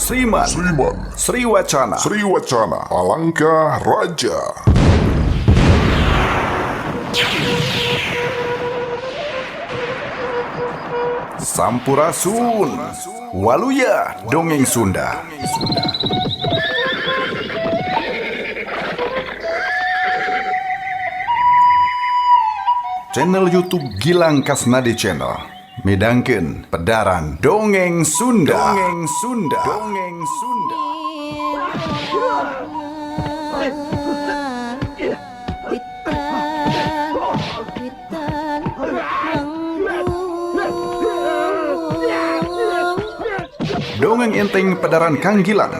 Sriman, Sriwacana, Palangka Raja. Sampurasun, Waluya Dongeng Sunda. Channel YouTube Gilang Kasnadi Channel midangkeun pedaran Dongeng Sunda. Dongeng enteng pedaran Kang Gilang,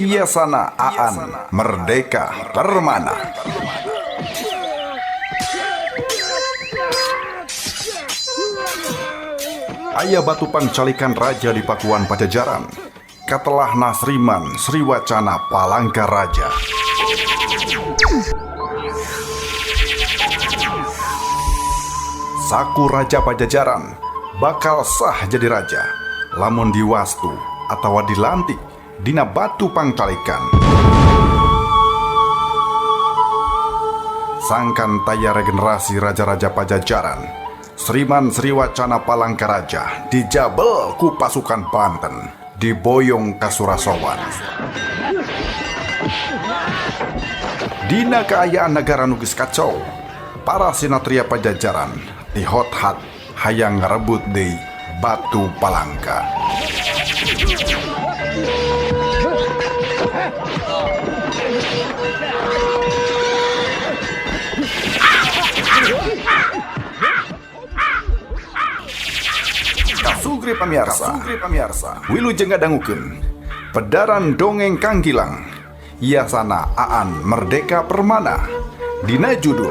Iyasana Aan Merdeka Permana. Aya batu pancalikan raja di Pakuan Pajajaran, katelah Nasriman Sriwacana Palangka Raja. Saku Raja Pajajaran bakal sah jadi raja lamun diwastu atawa dilantik dina batu pangcalikan. Sangkan taya regenerasi raja-raja Pajajaran, Sriman Sriwacana Palangka Raja dijabel ku pasukan Banten, diboyong ka Surasowan. Dina kaayaan negara nu geus kacau, para sinatria Pajajaran dihot-hat hayang ngarebut deui batu Palangka. Kasugri pamirsa, wilujeng ngadangukeun pedaran dongeng Kang Gilang, Iyasana Aan Merdeka Permana, dina judul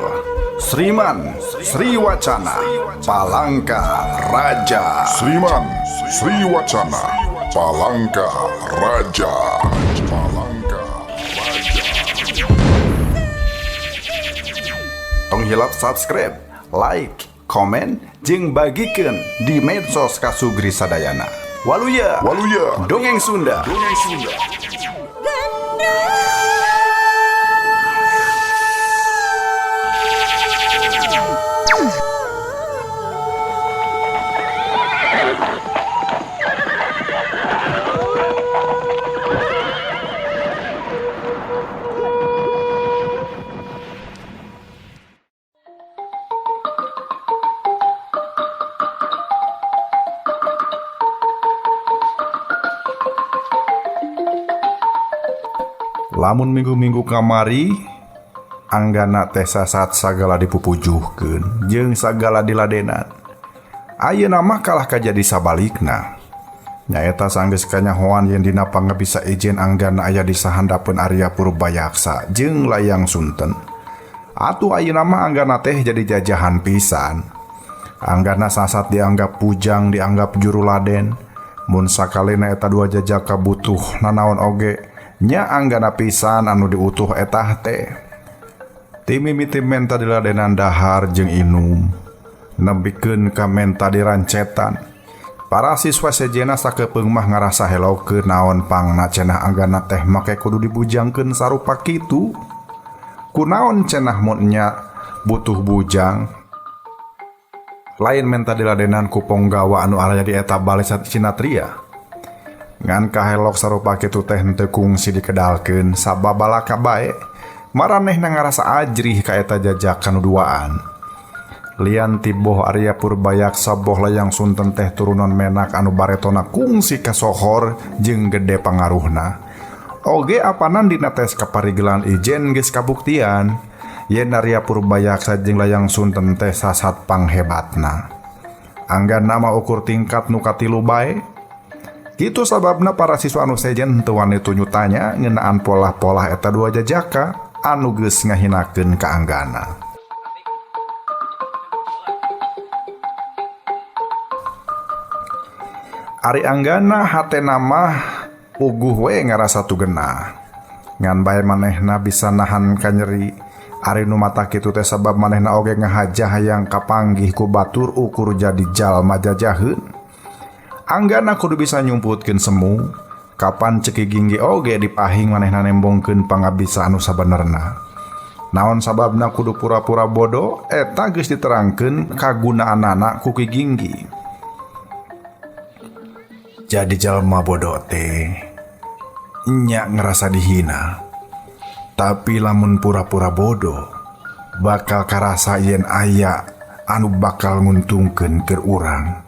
Sriman Sriwacana Palangka Raja. Sriman Sriwacana Palangka Raja. Tong hilap subscribe, like, komen, jeung bagikeun di medsos kasugri sadayana. Waluya Dongeng Sunda. Lamun minggu-minggu kamari anggana teh sasat sagala dipupujuhkeun jeung sagala diladenan. Ayeuna mah kalah kajadi sabalikna. Nyaeta sanggeus kanyahoan yen dina pangabisa ijen anggana aya di sahandapeun Arya Purbayaksa jeung Layang Sunten. Atuh ayeuna mah anggana teh jadi jajahan pisan. Anggana sasat dianggap pujang, dianggap juruladen. Mun sakalena eta dua jajaka butuh nanaon oge, nya anggana pisan anu diutuh etah teh. Ti mimiti menta diladenan dahar jeung inum, nembikeun ka menta dirancetan. Para siswa sejena sakepeung mah ngarasa helokeun naon pangna cenah anggana teh make kudu dibujangkeun sarupa kitu. Kunaon cenah mun nya butuh bujang? Lain menta diladenan ku ponggawa anu aya di eta balai sinatria. Ngan kahelok sarupa kitu teh henteu kungsi dikedalkeun sababalaka bae, maranehna ngarasa ajrih ka eta jajakan duaan. Lian tiboh Arya Purbayaksa boh Layang Sunten teh turunan menak anu baretona kungsi ka sohor jeung gede pangaruhna. Oge apanan dina tes kaparigelan ijen geus kabuktian yen Arya Purbayaksa jeung Layang Sunten teh sasat panghebatna. Anggana mah ukur tingkat nu katilu bae. Kitu sababna para siswa anu sejen henteu wani tunyutanya ngeunaan polah-polah eta dua jajaka anu geus ngahinakeun ka anggana. Ari anggana hatena mah uguh we ngarasa tugena. Ngan bae manehna bisa nahan ka nyeri. Ari nu mata kitu teh sabab manehna oge ngahajah hayang kapanggih ku batur ukur jadi jalma jajaheun. Anggana kudu bisa nyumputkeun semu kapan Ceki Ginggi oge dipahing manehna nembongkeun pangabisa anu sabenerna. Naon sababna kudu pura-pura bodoh eta geus diterangkeun kagunaanana ku Ki Ginggi. Jadi jalma bodoh teh nya ngerasa dihina. Tapi lamun pura-pura bodoh bakal karasa yen aya anu bakal nguntungkeun keur urang.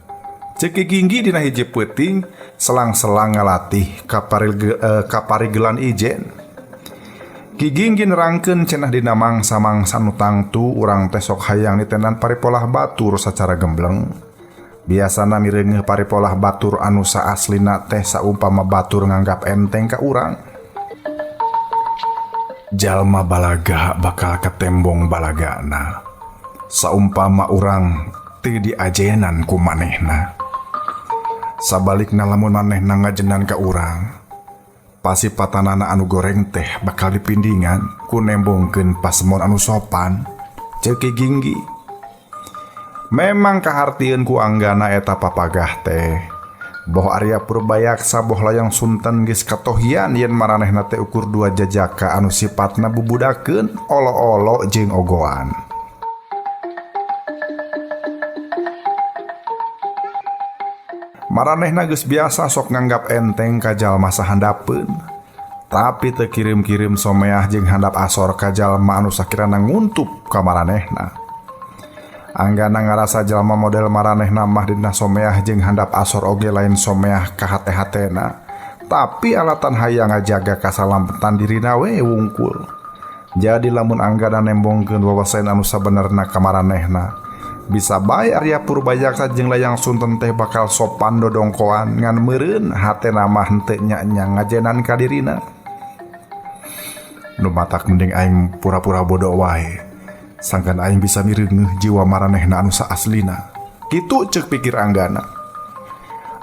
Ceki Ginggi dina hiji peuting selang-selang ngalatih kaparigelan ijen. Ki Ginggi nerangkeun cenah dina mangsa-mangsa nu tangtu urang teh sok hayang nitenan paripolah batur sacara gembleng. Biasana mireungeuh paripolah batur anu saaslina teh saumpama batur nganggap enteng ka urang. Jalma balaga bakal ketembong balagana saumpama urang teu diajenan ku manehna. Sabalikna lamun manehna ngajenan ka urang, pasipatanana anu goreng teh bakal dipindingan ku nembongkeun pasemon anu sopan. Ceki Ginggi. Memang kahartieun ku anggana eta papagah teh boh Arya Purbayaksa boh layang Sunten geus katohian yen maranehna teh ukur dua jajaka anu sipatna bubudakeun olo-olo jeung ogoan. Maranehna geus biasa sok nganggap enteng ka jalma sahandapeun, tapi teu kirim-kirim someah jeung handap asor ka jalma anu sakirana nguntup ka maranehna. Anggana ngarasa jalma model maranehna mah dina someah jeung handap asor oge lain someah ka hate-hatena, tapi alatan hayang ngajaga kasalampetan dirina we wungkul. Jadi lamun anggana nembongkeun wawasan anu sabenerna ka maranehna, bisa bae Arya Purbayaksa jeung layang Sunten teh bakal sopan dodongkoan ngan meureun hatena mah henteu nya ngajenan ka dirina. Nu matak mending aing pura-pura bodoh wae. Sangkan aing bisa mireungeuh jiwa maranehna anu saaslina. Kitu ceuk pikir anggana.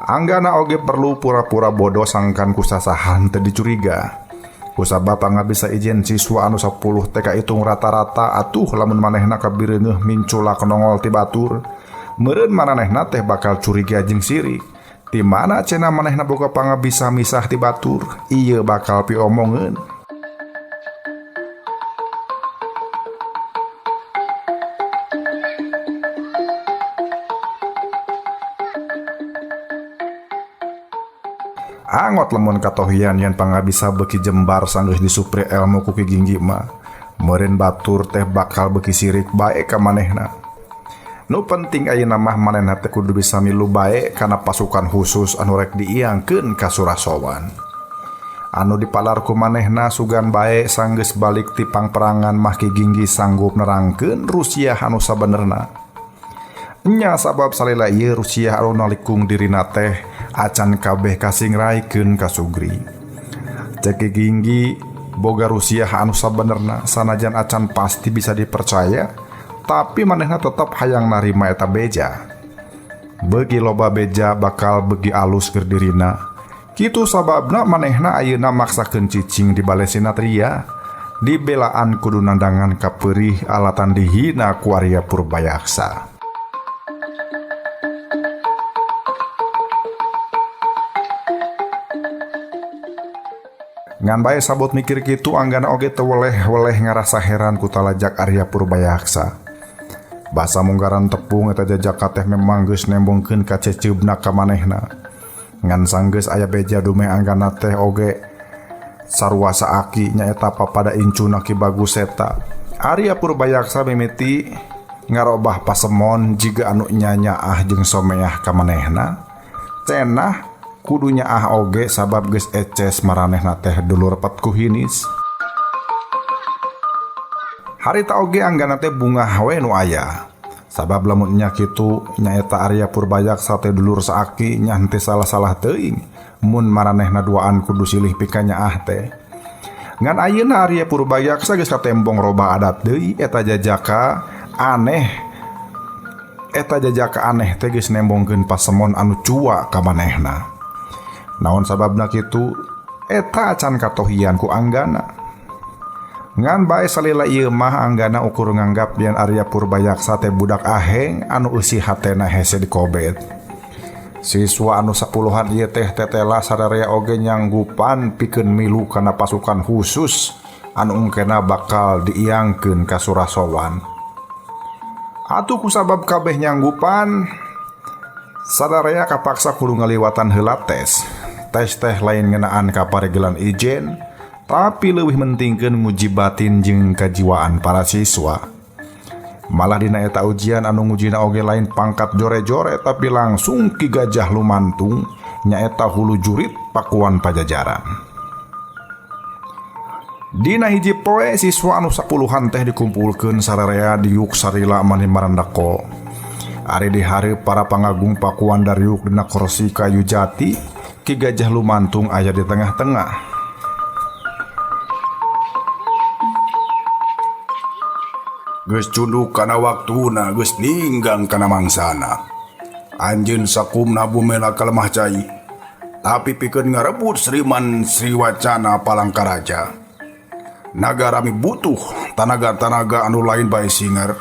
Anggana oge perlu pura-pura bodoh sangkan kusasahan teu dicuriga. Kusabab pangabisa ijen siswa anu 10 teka hitung rata-rata atuh lamun manehna kabireungeuh minculak nongol ti batur, meureun maranehna teh bakal curiga jeung sirik. Ti mana cenah manehna boga pangabisa misah ti batur, ieu bakal piomongeun. Angot lamun katohian yen pangabisa beuki jembar sanggeus disupre elmu ku Ki Ginggi mah, meureun batur teh bakal beuki sirik bae ka manehna. Nu penting ayeuna mah manehna teh kudu bisa milu bae kana pasukan khusus anu rek diiangkeun ka Surasowan. Anu dipalar ku manehna sugan bae sanggeus balik ti pangperangan mah Ki Ginggi sanggup nerangkeun Rusiah anu sabenerna. Nya sabab salela ieu Rusiah anu nalikung dirina teh acan kabeh kasingraikeun ka Sugri. Ceki Ginggi boga Rusiah anu sabenerna sanajan acan pasti bisa dipercaya, tapi manehna tetep hayang narima eta beja. Beuki loba beja bakal beuki alus keur dirina. Kitu sababna manehna ayeuna maksakeun cicing di Bale Sinatria, dibelaan kudu nandangan ka peurih alatan dihina ku Arya Purbayaksa. Ngan bae sabot mikir kitu anggana oge teu weleh ngarasa heran ku talajak Arya Purbayaksa. Basa munggaran tepung eta jajaka teh memang geus nembongkeun ka ceceubna ka manehna. Ngan sanggeus aya beja dume anggana teh oge sarua saaki nyaeta papada incuna Ki Bagus eta. Arya Purbayaksa mimiti ngarobah pasemon jiga anu nyanyaah jeung someah ka manehna. Cenah kudunya oge sabab geus eces maranehna teh dulur petku hinis. Harita oge anggana teh bungah we nu aya. Sabab lamun nya kitu nyaeta Arya Purbayaksa teh dulur saaki nya henteu salah-salah teuing mun maranehna duaan kudu silih pikanya teh. Ngan ayeuna Arya Purbayaksa geus katembong robah adat deui eta jajaka aneh. Eta jajaka aneh teh geus nembongkeun pasemon anu cua ka manehna. Naon sababna kitu? Eta acan katohian ku anggana. Ngan bae salila ieu mah anggana ukur nganggap yen Arya Purbayaksa teh budak aheng anu eusi hatena hese dikobet. Siswa anu sapuluhan ieu teh tetela sadaya oge nyanggupan pikeun milu kana pasukan khusus anu engkena bakal diiangkeun ka Surasowan. Atuh kusabab kabeh nyanggupan, sadaya kapaksa kudu ngaliwatan heula tes. Tes teh lain ngeunaan ka paregelan ijen, tapi leuwih mentingkeun nguji batin jeung kajiwaan para siswa. Malah dina eta ujian anu ngujina oge lain pangkat jore-jore tapi langsung Ki Gajah Lumantung nyaeta hulu jurit pakuan Pajajaran. Dina hiji poe siswa anu sapuluhan teh dikumpulkeun sararea di yuk sarila maneh marandako. Ari di hari para pangagung pakuan dari yuk dina kursi kayu jati, Ki Gajah Lumantung aya di tengah-tengah. Geus cunduk kana waktuna, geus ninggang kana mangsana. Anjeun sakumna bumela kalemah cai, tapi pikeun ngarebut Sriman Sriwacana Palangkaraja. Nagara mi butuh tanaga-tanaga anu lain bae singer,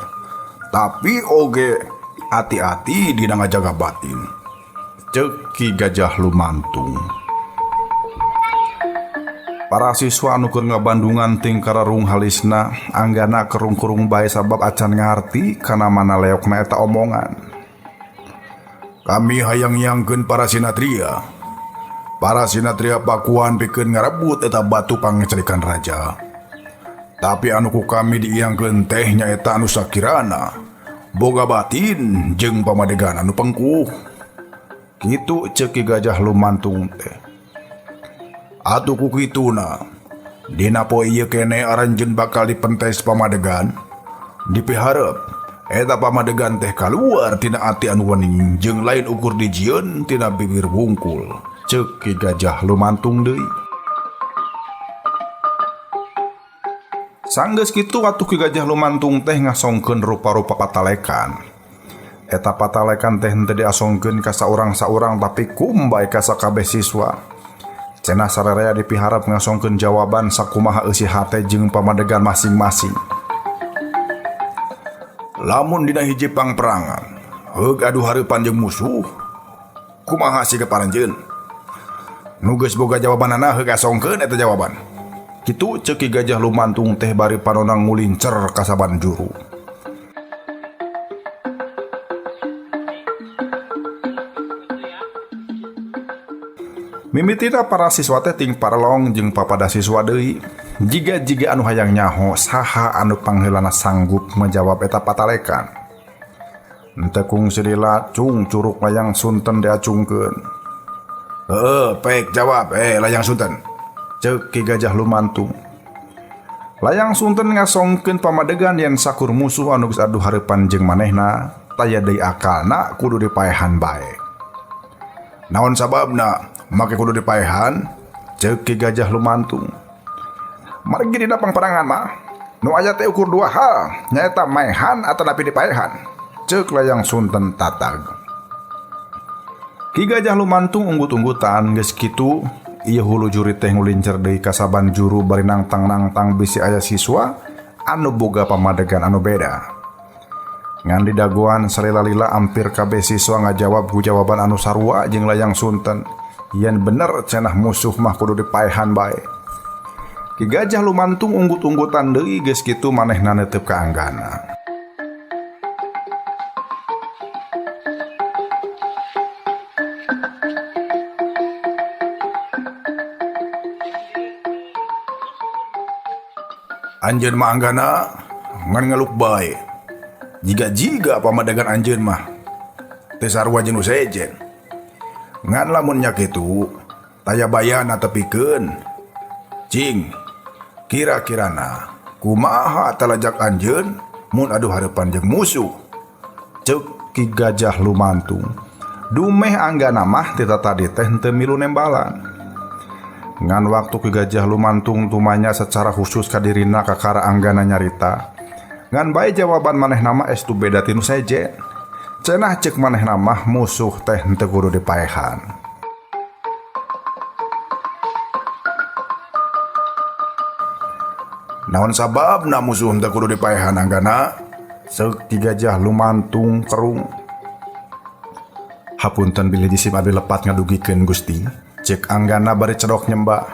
tapi oge hati-hati dina ngajaga batin. Ceuk Ki Gajah Lumantung. Para siswa anu keur ngabandungan ting kararung halisna anggana kerung-kerung bae sabab acan ngarti kana mana leokna eta omongan. Kami hayang nyangkeun para sinatria. Para sinatria pakuan pikeun ngarebut eta batu pangecelikan raja. Tapi anu ku kami diiangkeun teh nyaeta anu sakirana boga batin jeung pamadegan anu pengkuh. Kitu ceuk Ki Gajah Lumantung teh. Atuh ku kituna, dina poe ieu kene aranjeun bakal dipentes pamadegan. Dipiharep eta pamadegan teh kaluar tina ati anu wening jeung lain ukur dijieun tina bibir wungkul. Ceuk Ki Gajah Lumantung deui. Sanggeus kitu atuh Ki Gajah Lumantung teh ngasongkeun rupa-rupa patalekan. Eta patalekan teh henteu diasongkeun ka saurang-saurang tapi kumbae ka sakabeh siswa. Cenah sararea dipiharap ngasongkeun jawaban sakumaha eusi hate jeung pamadegan masing-masing. Lamun dina hiji pangperangan, heug adu hareupan jeung musuh, kumaha siga paranjeun? Nu geus boga jawabanana heug asongkeun eta jawaban. Kitu ceuk Ki Gajah Lumantung teh bari panonang ngulincer ka saban juru. Mimitina para siswa teh ting parelong jeung papada siswa deui. Jiga-jiga anu hayang nyaho saha anu pangheulana sanggup menjawab eta patalekan. Henteu kungsi dilacung curug layang sunten diacungkeun. Pek jawab, layang sunten. Ceuk Ki Gajah Lumantung. Layang sunten ngasongkeun pamadegan yen sakur musuh anu geus adu hareupan jeung manehna, taya deui akalna kudu dipaehan bae. Naon sababna make kudu dipaehan? Ceuk Ki Gajah Lumantung. Margi dina pangperangan mah nu aya teh ukur dua hal, nyaeta maehan atanapi dipaehan. Ceuk layang sunten tatag. Ki Gajah Lumantung unggut-unggutan geus kitu ieu hulu jurit teh ngulincer deui ka saban juru bari nangtang-nangtang bisi aya siswa anu boga pamadegan anu beda. Ngan di dagoan salila-lila ampir kabeh siswa ngajawab ku jawaban anu sarua jeung layang sunten. Yen bener cenah musuh mah kudu dipaehan bae. Ki Gajah Lumantung unggut-unggutan deui geus kitu manehna neuteup ka anggana. Anjeun mah anggana ngan ngaluk bae. Jiga-jiga pamadegan anjeun mah teu sarua jeung nu sejen. Ngan lamun nya kitu taya bayana tepikeun. Cing, kira-kirana kumaha talajak anjeun mun adu hareupan jeung musuh? Ceuk Ki Gajah Lumantung. Dumeh anggana mah ti tadi teh henteu milu nembalan. Ngan waktu Ki Gajah Lumantung tumanya secara khusus ka dirina kakara anggana nyarita. Ngan bae jawaban manehna mah estu beda ti nu sejen. Cenah ceuk manehna mah musuh teh henteu kudu dipaehan. Naon sababna musuh henteu kudu dipaehan anggana? Ceuk Ki Gajah Lumantung kerung. Hapunten bilih jisim abdi lepat ngadugikeun Gusti, cek anggana bari cedok nyembah.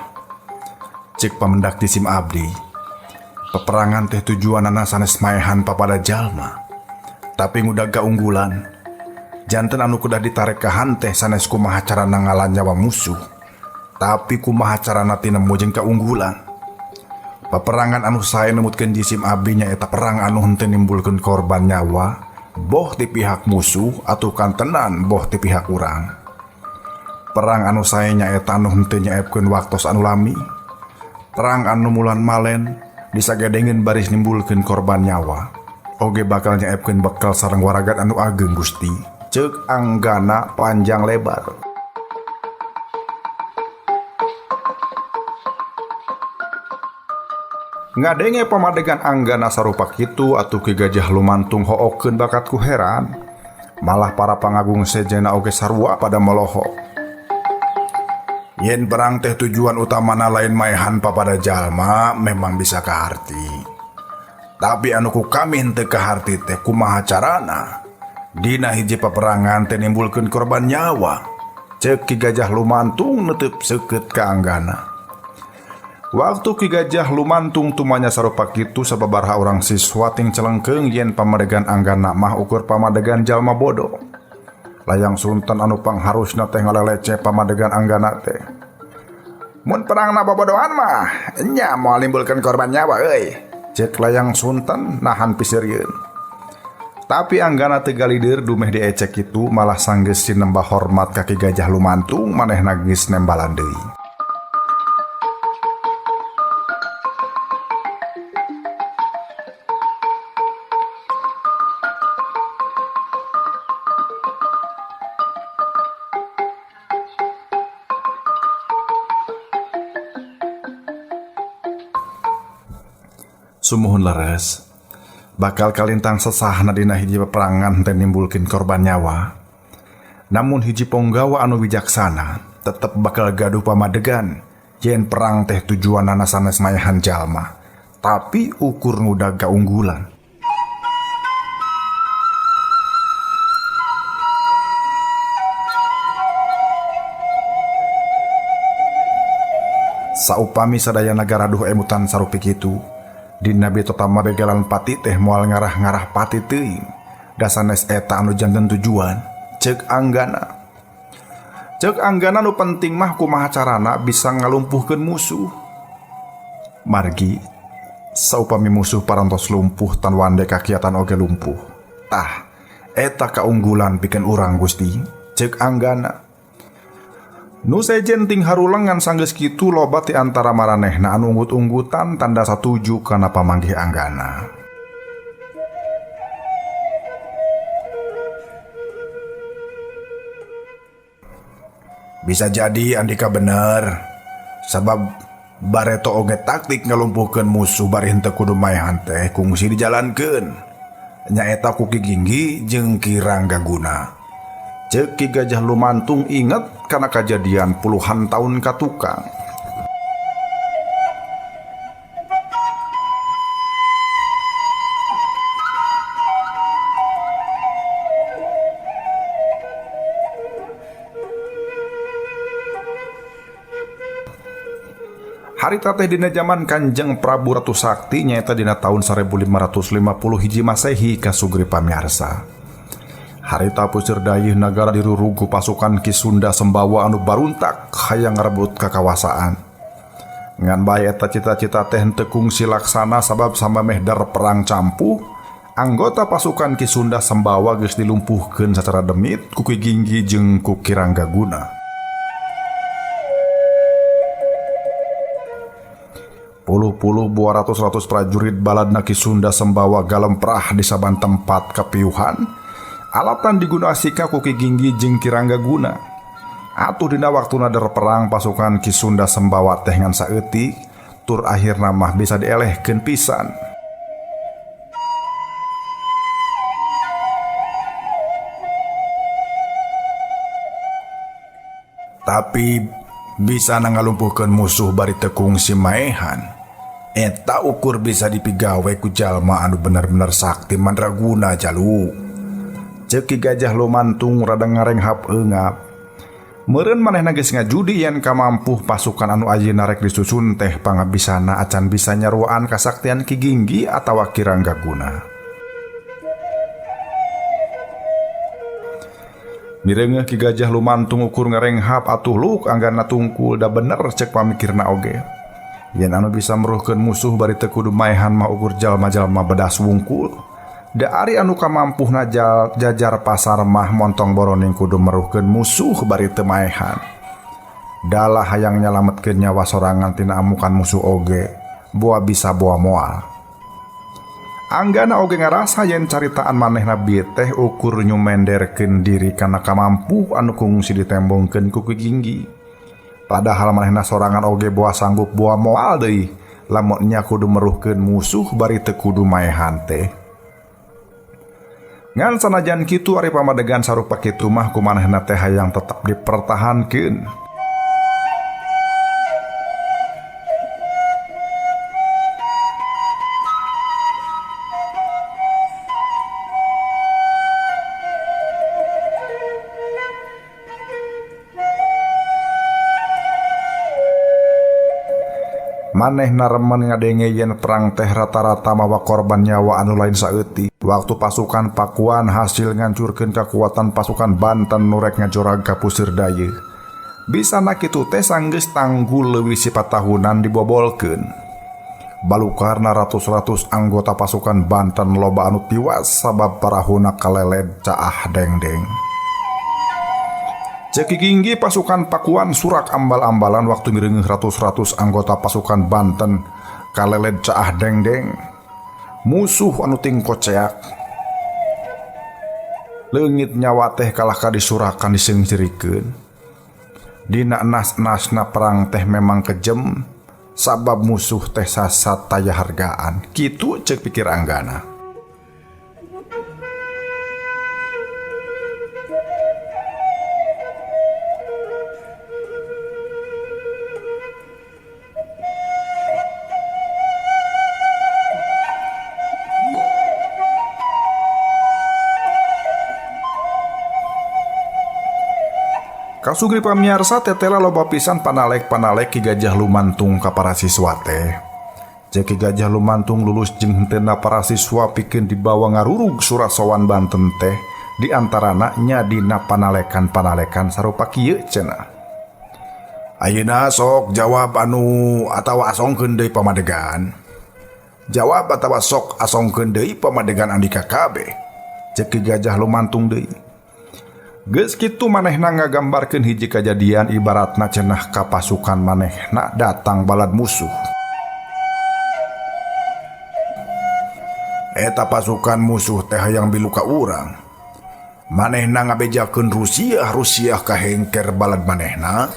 Cek pamendak jisim abdi, peperangan teh tujuanana sanes maehan papada jalma, tapi ngudag kaunggulan. Janten anu kudah ditarik ka hanteh sanes kumaha carana ngalan nyawa musuh, tapi kumaha carana tinemu jeung kaunggulan. Peperangan anu sae nemutkeun jisim abdi nyaeta perang anu henteu nimbulkeun korban nyawa, boh ti pihak musuh atau kantenan boh ti pihak urang. Perang anu sae nyaeta anu henteu nyaepkeun waktos anu lami, perang anu mulan malen disagedengeun baris nimbulkeun korban nyawa, oge bakal nyaepkeun bekal sareng waragat anu ageng Gusti, ceuk anggana panjang lebar. Ngadenge pamadegan anggana sarupa kitu atuh Ki Gajah Lumantung hookeun bakat ku heran, malah para pangagung sejena oge sarua pada melohok. Yen perang teh tujuan utamana lain maehan papada jalma memang bisa kaharti, tapi anu ku kami henteu kaharti teh kumaha carana dina hiji peperangan teh nimbulkeun korban nyawa, ceuk Ki Gajah Lumantung neuteub seukeut ka anggana. Waktu Ki Gajah Lumantung tumanya sarupa kitu sababaraha urang siswa ting celengkeung yen pamadegan anggana mah ukur pamadegan jalma bodoh. Layang Sunten anu pangharusna teh ngaleleceh pamadegan anggana teh. Mun perangna bobodohan mah nya moal nimbulkeun korban nyawa euy, ceuk Layang Sunten nahan pisieurieun. Tapi anggana teu galidir dumeh diecek kitu, malah sanggeus sinembah hormat ka Ki Gajah Lumantung manehna geus nembalan deui. Sumuhun leres, bakal kalintang sesahna dina hiji peperangan teh nimbulkeun korban nyawa. Namun hiji ponggawa anu wijaksana tetep bakal gaduh pamadegan yen perang teh tujuanana sanes maehan jalma, tapi ukur ngudag kaunggulan. Saupami sadaya nagara duh emutan sarupi kitu, dina bitota mabegalan pati teh moal ngarah-ngarah pati teuing, da sanes eta anu janten tujuan, ceuk anggana. Ceuk anggana nu penting mah kumaha carana bisa ngalumpuhkeun musuh. Margi saupami musuh parantos lumpuh tan wande kakiatan oge lumpuh, tah eta kaunggulan pikeun urang Gusti, ceuk anggana. Nu sejen ting harulengan sanggeus kitu loba ti antara maranehna anu unggut-unggutan tanda satuju kana pamanggih anggana. Bisa jadi Andika bener, sabab bareto oge taktik ngalumpuhkeun musuh bari henteu kudu maehan teh kungsi dijalankeun. Nyaeta ku Ki Ginggi jeung Ki Ranggaguna. Ceuk Ki Gajah Lumantung inget karena kejadian puluhan tahun katukang. Harita teh dina zaman Kanjeng Prabu Ratu Sakti nyaeta dina tahun 1550 hiji Masehi kasugri pamiarsa. Harita puseur dayeuh nagara dirurugu pasukan Ki Sunda Sembawa anu baruntak hayang ngarebut kakawasaan. Ngan bae eta cita-cita teh henteu kungsi laksana sabab samemeh-dar perang campuh, anggota pasukan Ki Sunda Sembawa geus dilumpuhkeun sacara demit ku Ki Ginggi jeung ku Ki Ranggaguna. Puluh-puluh buah ratus prajurit baladna Ki Sunda Sembawa galemprah di saban tempat kapiuhan. Alatan digunasika ku Ki Ginggi jeung Ki Ranggaguna. Atuh dina waktuna der perang pasukan Ki Sunda Sembawa teh ngan saeutik tur akhirna mah bisa dielehkeun pisan. Tapi bisa ngalumpuhkeun musuh bari teu kungsi maehan, eta ukur bisa dipigawe ku jalma anu bener-bener sakti mandraguna jalu. Cek Ki Gajah Lumantung rada ngarenghap eungap. Meureun manehna geus ngajudi yen kamampuh pasukan anu ayeuna rek disusun teh pangabisana acan bisa nyaruaan kasaktian Ki Ginggi atawa Ki Ranggaguna. Mireungeuh Ki Gajah Lumantung ukur ngarenghap atuh luk anggana tungkul da bener cek pamikirna oge. Yen anu bisa meruhkeun musuh bari teu kudu maehan mah ukur jalma-jalma bedas wungkul. Da ari anu kamampuhna jajar pasar mah montong boroning kudu meruhkeun musuh bari teu maehan. Dalah hayang nyalametkeun nyawa sorangan tina amukan musuh oge, boa bisa boa moal. Anggana oge ngarasa yen caritaan manehna bieu teh ukur nyumenderkeun diri kana kamampuh anu kungsi ditembongkeun ku Ki Ginggi. Padahal manehna sorangan oge boa sanggup boa moal deui, lamun nya kudu meruhkeun musuh bari teu kudu maehan teh. Ngan sanajan kitu ari pamadegan sarupa kitu mah kumanehna teh hayang tetep dipertahankeun. Manehna remen ngadenge yen perang teh rata-rata mawa korban nyawa anu lain saeutik. Waktu pasukan Pakuan hasil ngancurkeun kakuatan pasukan Banten nu rek ngajorag ka puseur dayeuh. Bisana kitu teh sanggeus tanggul leuwih 4 tahunan dibobolkeun. Balukarna ratus-ratus anggota pasukan Banten loba anu tiwas sabab parahuna kaleled caah dengdeng. Cek Ki Ginggi pasukan Pakuan surak ambal-ambalan waktu mireungeuh ratus-ratus anggota pasukan Banten kaleled caah dengdeng. Musuh anu ting koceak. Leungit nyawa teh kalah kadisurakan diseungcirikeun. Dina nas-nasna perang teh memang kejem sabab musuh teh sasat taya hargaan. Kitu cek pikir anggana. Kasugri pamiarsa tetela loba pisan panalek-panalek Ki Gajah Lumantung ka para siswa teh. Cek Ki Gajah Lumantung lulus jeung hentena para siswa pikeun dibawa ngarurug Surasowan Banten teh di antarana nya dina panalekan-panalekan sarupa kieu cenah. Ayeuna sok jawab anu atawa asongkeun deui pamadegan. Jawab atawa sok asongkeun deui pamadegan andika kabeh. Cek Ki Gajah Lumantung deui. Geus kitu manehna ngagambarkeun hiji kajadian ibaratna cenah ka pasukan manehna datang balad musuh. Eta pasukan musuh teh hayang bilu ka urang. Manehna ngabejakeun Rusia kahengker balad manehna.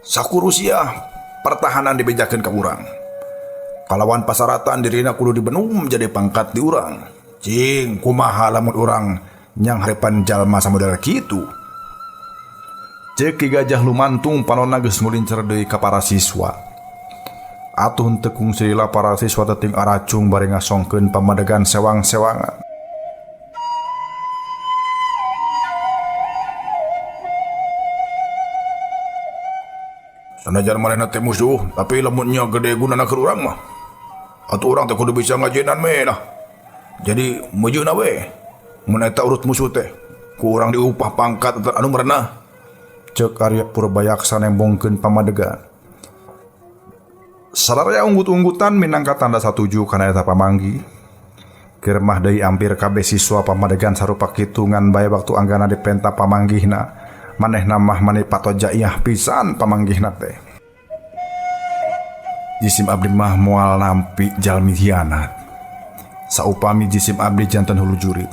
Saku Rusia pertahanan dibejakeun ka urang. Kalawan pasaratan dirina kudu dibenum jadi pangkat di urang. Cing kumaha lamun urang nyang harepan jalma samodel kitu. Cek Ki Gajah Lumantung panonna geus ngulincer deui ka para siswa. Atuh henteu kungsi lila para siswa teuting aracung bari ngasongkeun pamadegan sewang-sewangan. Sanajan manehna teh musuh, tapi lamun nya gede gunana keur urang mah. Atuh urang teh kudu bisa ngajenan we nah. Jadi mujeuna we. Mun eta urut musuh teh ku urang diupah pangkat anu merenah. Cek Arya Purbayaksa nembongkeun pamadegan. Sararea unggut-unggutan minangka tanda satuju kana eta pamanggih. Keur mah deui ampir kabeh siswa pamadegan sarupa kitu ngan bae waktu anggana dipenta pamanggihna. Manehna mah mani patojaiyah pisan pamanggihna teh. Jisim abdi mah moal nampi jalmi hianat. Saupami jisim abdi janten hulu jurit.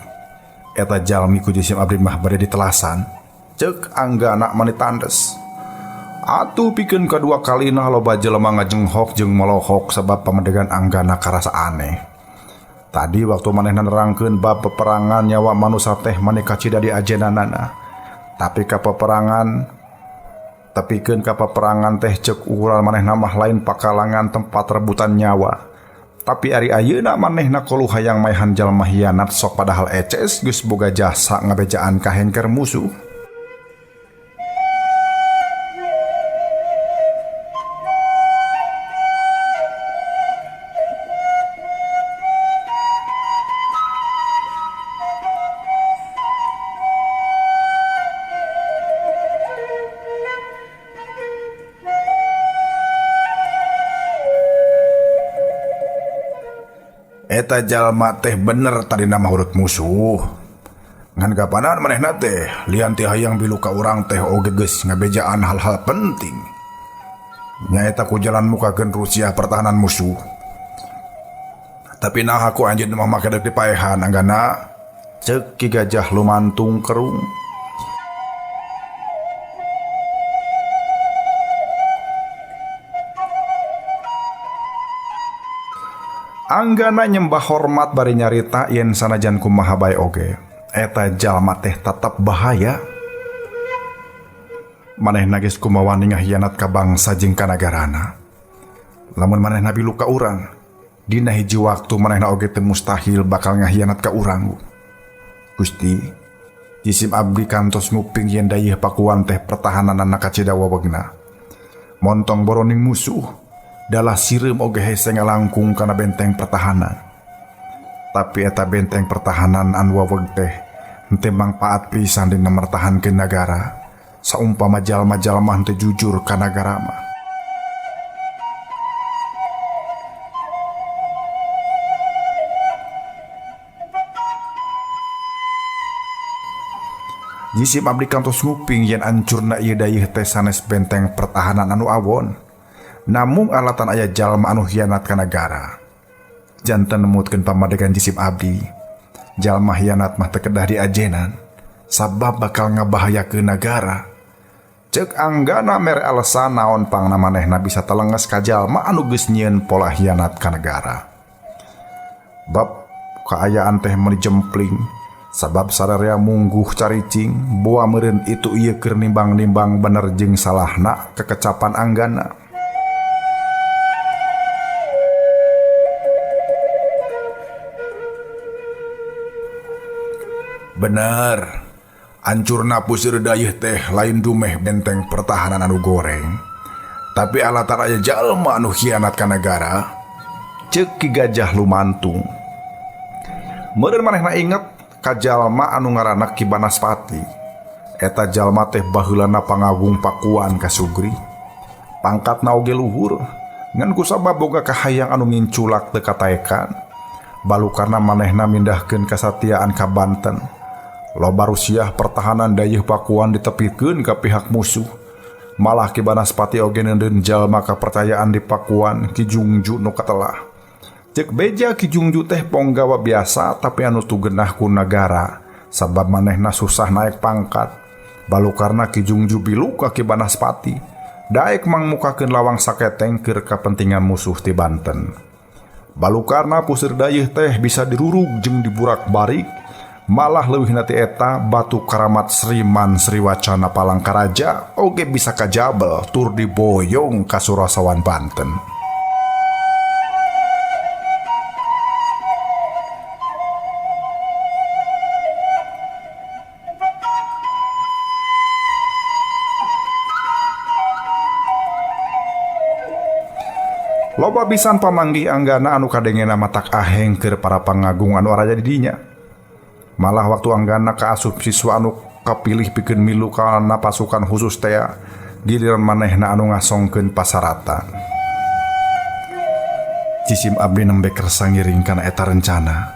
Eta jalmi ku jisim abdi mah bade ditelasan. Cek anggana mani tandes. Atuh pikeun kadua kalina loba jelema ngajenghok jeung melohok sabab pamadegan anggana karasa aneh. Tadi waktu manehna nerangkeun bab peperangan nyawa manusia teh maneka cida di ajenanana. Tapi ka peperangan tepikeun ka peperangan teh cek ukuran manehna mah lain pakalangan tempat rebutan nyawa. Tapi ari ayeuna manehna kolu hayang maehan jalma hianat sok padahal eces geus boga jasa ngabejaan ka hengker musuh. Eta jalma teh bener tadi nama hurut musuh. Ngan kapanan manehna teh lian teh hayang bilu ka urang teh oge geus ngabejaan hal-hal penting. Nyaeta ku jalan mukakeun Rusia pertahanan musuh. Tapi nah aku anjeun mah make deuk dipaehan anggana Ceuk Ki Gajah lumantung kerung. Anggana nyembah hormat bari nyarita yen sanajan kumaha bae oge eta jalma teh tetep bahaya. Manehna geus kumaha ngahianat ka bangsa jeung ka nagarana. Lamun manehna bilu ka urang, dina hiji waktu manehna oge teu mustahil bakal ngahianat ka urang. Gusti, jisim abdi kantos nguping yen dayeuh pakuan teh pertahananna kacida wawegna. Montong boroning musuh dalah sireum oge hese ngalangkung kana benteng pertahanan. Tapi eta benteng pertahanan anu waweg teh henteu mangpaat pisan dina mertahankeun nagara, saumpama jalma-jalma henteu jujur ka nagara mah. Jisim abdi kantos nguping yen ancurna ieu dayeuh teh sanes benteng pertahanan anu awon. Namun alatan aya jalma anu hianat ka nagara. Janten nemutkeun pamadegan jisim abdi, jalma hianat mah teu kedah diajenan, sabab bakal ngabahayakeun nagara. Ceuk anggana mere alesan naon pangna manehna bisa telenges ka jalma anu geus nyieun pola hianat ka nagara. Bab kaayaan teh meuli jempling, sabab sadarea mungguh caricing boa meureun itu ieu keur nimbang-nimbang bener jeung salahna kekecapan anggana. bener, ancurna puseur dayeuh teh lain dumeh benteng pertahanan anu goreng, tapi alatan aya jalma anu khianat ka negara. Ceuk Ki Gajah lumantung. Meureun manehna inget ka jalma anu ngaranna Ki Banaspati. Eta jalma teh baheulana pangagung pakuan ka Sugri. Pangkatna oge luhur, ngan kusabab boga kahayang anu nginculak teu kataekan. Balukarna manehna mindahkeun kasatiaan ka Banten. Loba Rusiah pertahanan dayeuh pakuan ditepikeun ka pihak musuh. Malah Ki Banaspati oge neudeun jalma kapercayaan di pakuan Ki Jungju nu katelah. Ceuk beja Ki Jungju teh ponggawa biasa tapi anu tugeunah ku nagara, sabab manehna susah naek pangkat. Balukarna Ki Jungju bilu ka Ki Banaspati, daek mangmukakeun lawang saketeng keur kapentingan musuh ti Banten. Balukarna puseur dayeuh teh bisa dirurug jeung diburak-barik. Malah leuwih nati eta batu karamat Sriman Sriwacana Palangkaraja oge bisa kajabel tur diboyong ka Surasawan Banten. Loba pisan pamanggih anggana anu kadengena matak aheng keur para pangagung anu araja di dinya. Malah waktu anggana kaasup siswa anu kapilih pikeun milu kana pasukan khusus teh, giliran manehna anu ngasongkeun pasaratan. Jisim abdi nembe kersa ngiring kana eta rencana.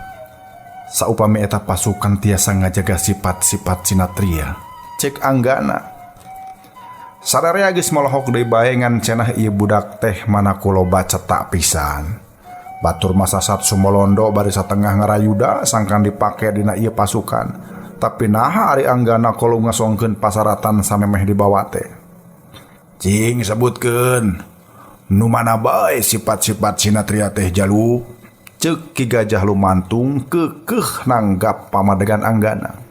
Saupami eta pasukan tiasa ngajaga sifat-sifat sinatria, cek anggana. Sadarea geus molohok deui bae ngan cenah ieu budak teh manaku loba cetak pisan. Batur masasat Sumolondo bari satengah ngarayuda sangkan dipake dina ieu pasukan. Tapi naha ari anggana kolu ngasongkeun pasaratan samemeh dibawa teh. Cing sebutkeun nu mana bae sifat-sifat sinatria teh jaluk. Ceuk Ki Gajah lumantung keukeuh nanggap pamadegan anggana.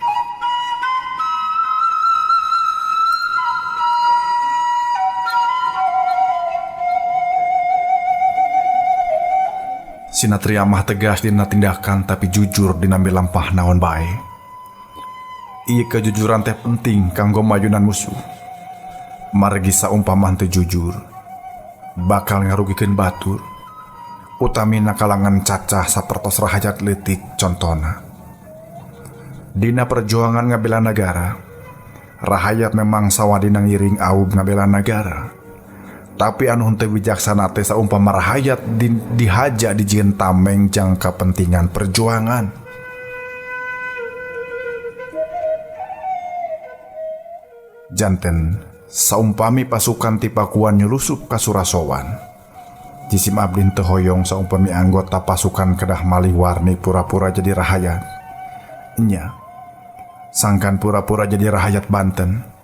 Sinatria mah tegas dina tindakan tapi jujur dina lampah naon bae. Ieu kejujuran teh penting kanggo mayunan musuh. Margi saumpama teu jujur bakal ngarugikeun batur, utamina kalangan cacah sapertos rahayat leutik contona. Dina perjuangan ngabela negara, rahayat memang sawadina ngiring aub ngabela negara. Tapi anu henteu wijaksana teh saumpama rahayat dihaja dijieun tameng jang kepentingan perjuangan. Janten saumpami pasukan ti Pakuan nyulusup ka Surasowan, jisim abdi teu hoyong saumpami anggota pasukan kedah malih warni pura-pura jadi rahayat. Nya, sangkan pura-pura jadi rahayat Banten.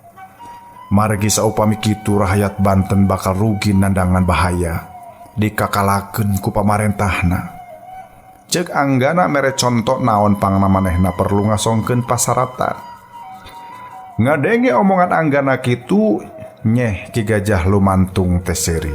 Margi saupami kitu rahayat Banten bakal rugi nandangan bahaya dikakalakeun ku pamarentahna. Ceuk anggana mere conto naon pangna manehna perlu ngasongkeun pasaratan. Ngadenge omongan anggana kitu, nyeh Ki Gajah lumantung teh seuri.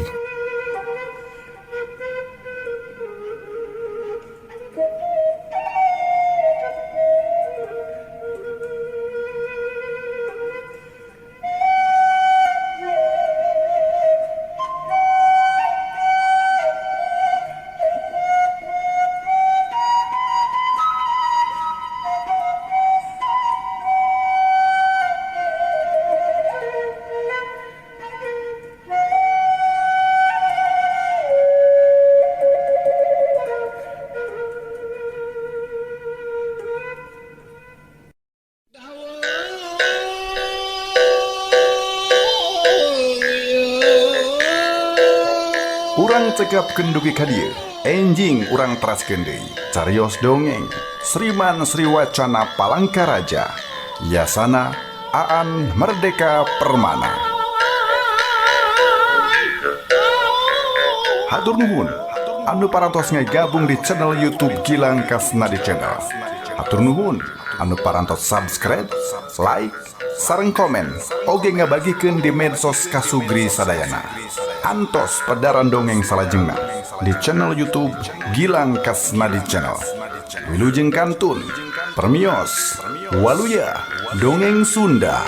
Urang cekapkeun dugi ka dieu, enjing urang teraskeun deui. Carios dongeng Sriman Sriwacana Palangkaraja. Yasana Aan Merdeka Permana. Hatur nuhun anu parantos ngagabung di channel YouTube Gilang Kasnadi Channel. Hatur nuhun anu parantos subscribe, like, sareng komen oge ngabagikeun di medsos kasugri sadayana. Antos pedaran dongeng salajengna di channel YouTube Gilang Kasnadi Channel. Wilujeng kantun permios waluya dongeng Sunda.